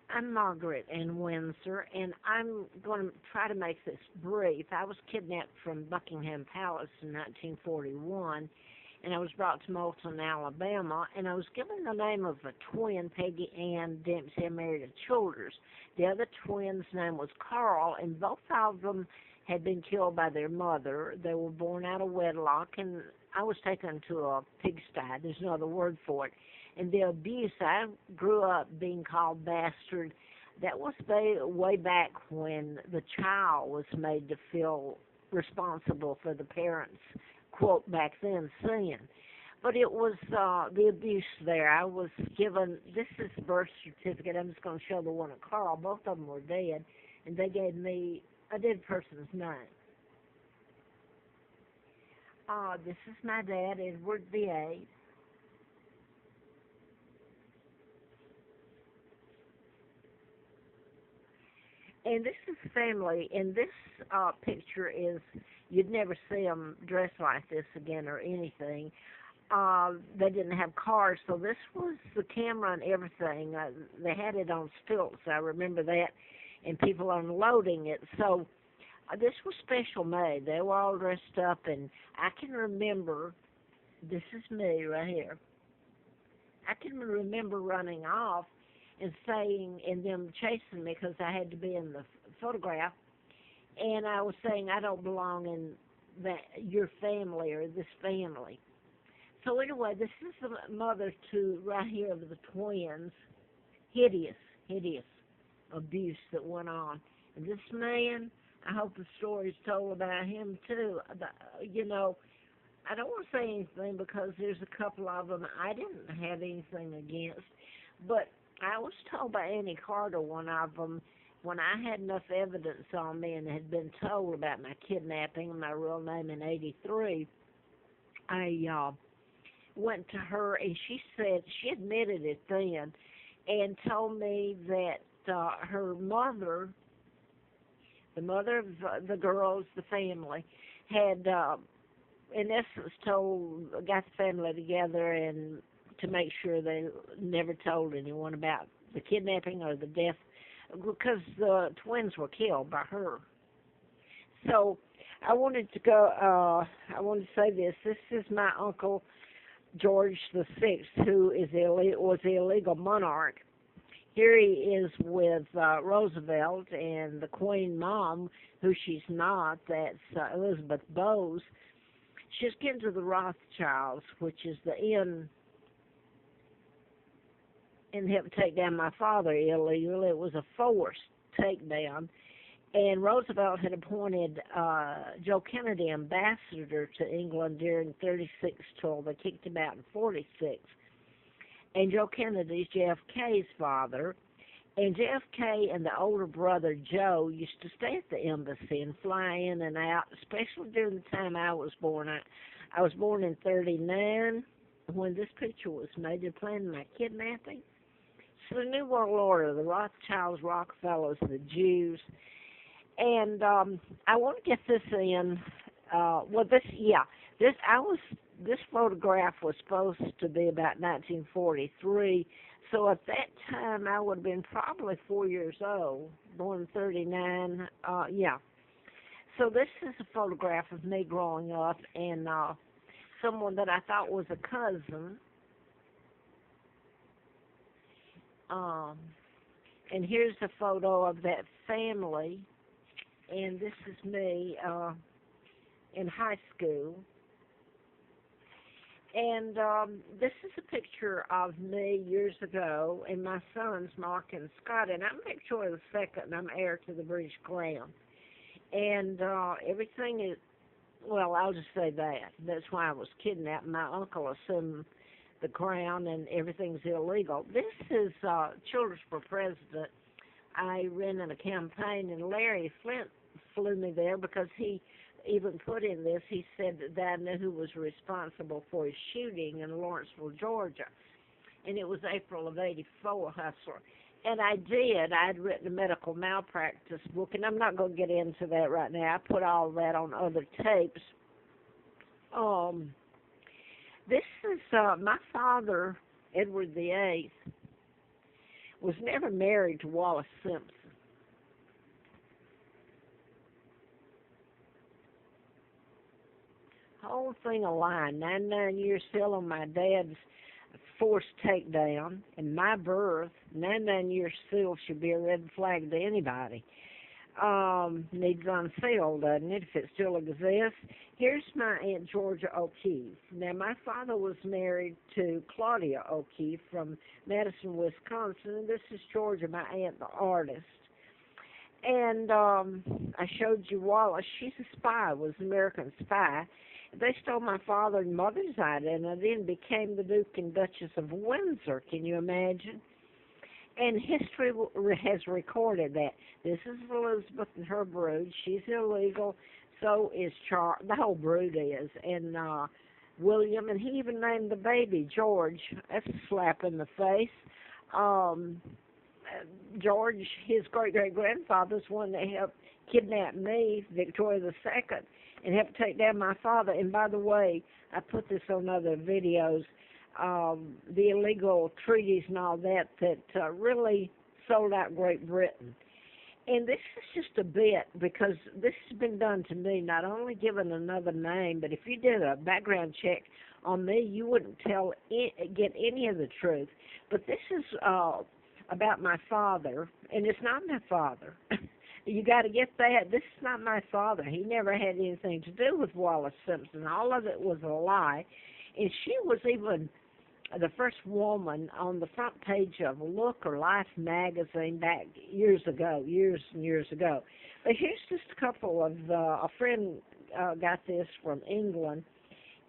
I'm Margaret in Windsor, and I'm going to try to make this brief. I was kidnapped from Buckingham Palace in 1941, and I was brought to Moulton, Alabama, and I was given the name of a twin, Peggy Ann Dempsey, and married to Childers. The other twin's name was Carl, and both of them had been killed by their mother. They were born out of wedlock, and I was taken to a pigsty. There's no other word for it. And the abuse, I grew up being called bastard. That was way back when the child was made to feel responsible for the parents' quote back then sin. But it was the abuse there. I was given, this is the birth certificate. I'm just going to show the one of Carl. Both of them were dead, and they gave me a dead person's name. This is my dad, Edward VIII. And this is family, and this picture is, you'd never see them dressed like this again or anything. They didn't have cars, so this was the camera and everything. They had it on stilts, I remember that, and people unloading it. So this was special made. They were all dressed up, and I can remember, this is me right here. I can remember running off and saying, and them chasing me because I had to be in the photograph, and I was saying, I don't belong in that your family or this family. So anyway, this is the mother to right here of the twins. Hideous abuse that went on. And this man, I hope the story's told about him too. You know, I don't want to say anything because there's a couple of them I didn't have anything against, but I was told by Annie Carter, one of them, when I had enough evidence on me and had been told about my kidnapping and my real name in '83, I went to her and she said, she admitted it then, and told me that her mother, the mother of the girls, the family, had, in essence, got the family together and to make sure they never told anyone about the kidnapping or the death, because the twins were killed by her. So I wanted to I wanted to say this. This is my uncle George VI, who was the illegal monarch. Here he is with Roosevelt and the Queen Mom, who she's not. That's Elizabeth Bowes. She's kin to the Rothschilds, which is the end, and helped take down my father illegally. It was a forced takedown. And Roosevelt had appointed Joe Kennedy ambassador to England during 36 till they kicked him out in 46. And Joe Kennedy's JFK's father. And JFK and the older brother Joe used to stay at the embassy and fly in and out, especially during the time I was born. I was born in 39 when this picture was made. They're planning my kidnapping. So the New World Order, the Rothschilds, Rockefellers, the Jews. And I want to get this in. This photograph was supposed to be about 1943. So at that time, I would have been probably 4 years old, born in 39. So this is a photograph of me growing up and someone that I thought was a cousin. And here's a photo of that family. And this is me in high school. And this is a picture of me years ago and my sons, Mark and Scott. And I'm Victoria II. I'm heir to the British Crown. And everything is, well, I'll just say that. That's why I was kidnapped. My uncle assumed the crown and everything's illegal. This is Childers for President. I ran in a campaign, and Larry Flint flew me there because he even put in this, he said that I knew who was responsible for his shooting in Lawrenceville, Georgia. And it was April of '84, Hustler. And I did. I'd written a medical malpractice book, and I'm not going to get into that right now. I put all that on other tapes. This is my father, Edward VIII, was never married to Wallace Simpson. Whole thing a lie. 99 years still on my dad's forced takedown, and my birth. 99 years still should be a red flag to anybody. Needs unsealed, doesn't it, if it still exists? Here's my Aunt Georgia O'Keefe. Now, my father was married to Claudia O'Keefe from Madison, Wisconsin, and this is Georgia, my aunt, the artist. And I showed you Wallace. She's a spy, was an American spy. They stole my father and mother's identity and became the Duke and Duchess of Windsor. Can you imagine? And history has recorded that. This is Elizabeth and her brood. She's illegal. So is Charles. The whole brood is. And William, and he even named the baby George. That's a slap in the face. George, his great-great-grandfather's one that helped kidnap me, Victoria II, and helped take down my father. And by the way, I put this on other videos, the illegal treaties and all that really sold out Great Britain. And this is just a bit, because this has been done to me, not only given another name, but if you did a background check on me, you wouldn't get any of the truth. But this is about my father, and it's not my father. You got to get that. This is not my father. He never had anything to do with Wallace Simpson. All of it was a lie. And she was even the first woman on the front page of Look or Life magazine back years and years ago. But here's just a couple of, a friend got this from England,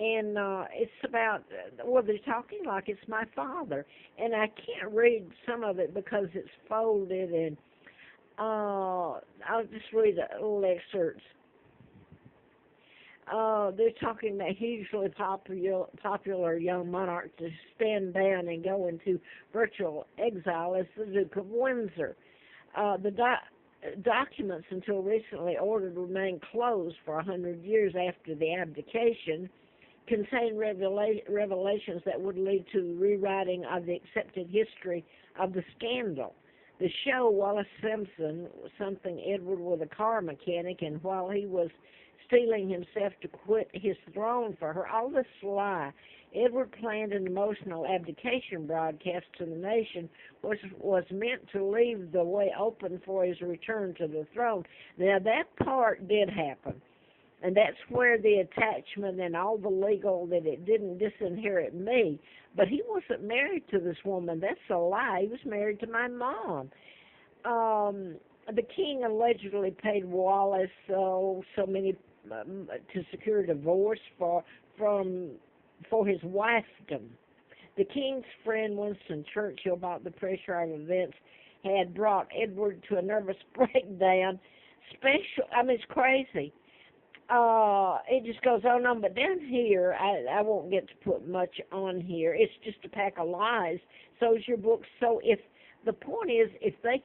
and it's about, well, they're talking like it's my father. And I can't read some of it because it's folded, and I'll just read a little excerpts. They're talking about hugely popular young monarch to stand down and go into virtual exile as the Duke of Windsor. The documents until recently ordered remain closed for 100 years after the abdication, contain revelations that would lead to rewriting of the accepted history of the scandal. The show, Wallace Simpson, something Edward was a car mechanic, and while he was steeling himself to quit his throne for her, all this lie. Edward planned an emotional abdication broadcast to the nation, which was meant to leave the way open for his return to the throne. Now, that part did happen, and that's where the attachment and all the legal, that it didn't disinherit me. But he wasn't married to this woman. That's a lie. He was married to my mom. The king allegedly paid Wallace so many to secure divorce for his wifedom. The king's friend Winston Churchill, about the pressure of events, had brought Edward to a nervous breakdown. It's crazy. It just goes on. But down here, I won't get to put much on here. It's just a pack of lies. So is your book. So if the point is, if they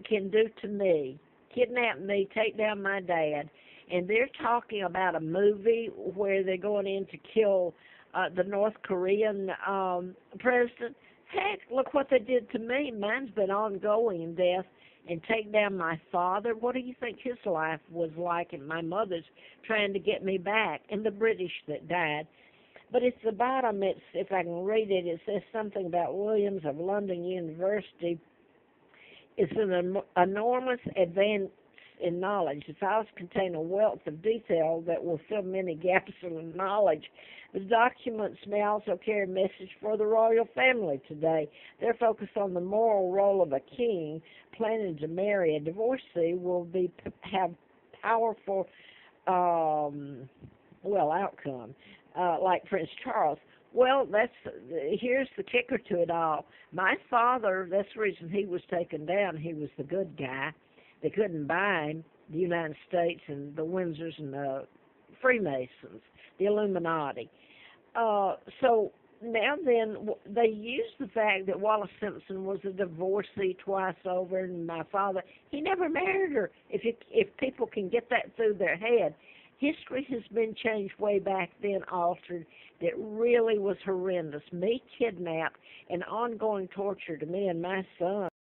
can do to me, kidnap me, take down my dad, and they're talking about a movie where they're going in to kill the North Korean president. Heck, look what they did to me. Mine's been ongoing in death. And take down my father. What do you think his life was like? And my mother's trying to get me back, and the British that died. But at the bottom, if I can read it, it says something about Williams of London University. It's an enormous advance in knowledge. The files contain a wealth of detail that will fill many gaps in knowledge. The documents may also carry a message for the royal family today. They're focused on the moral role of a king planning to marry a divorcee will have powerful, outcome, like Prince Charles. Well, here's the kicker to it all. My father, that's the reason he was taken down. He was the good guy. They couldn't buy him, the United States and the Windsors and the Freemasons, the Illuminati. So now then, they used the fact that Wallace Simpson was a divorcee twice over, and my father, he never married her. If people can get that through their head. History has been changed way back then, altered, that really was horrendous. Me kidnapped and ongoing torture to me and my son.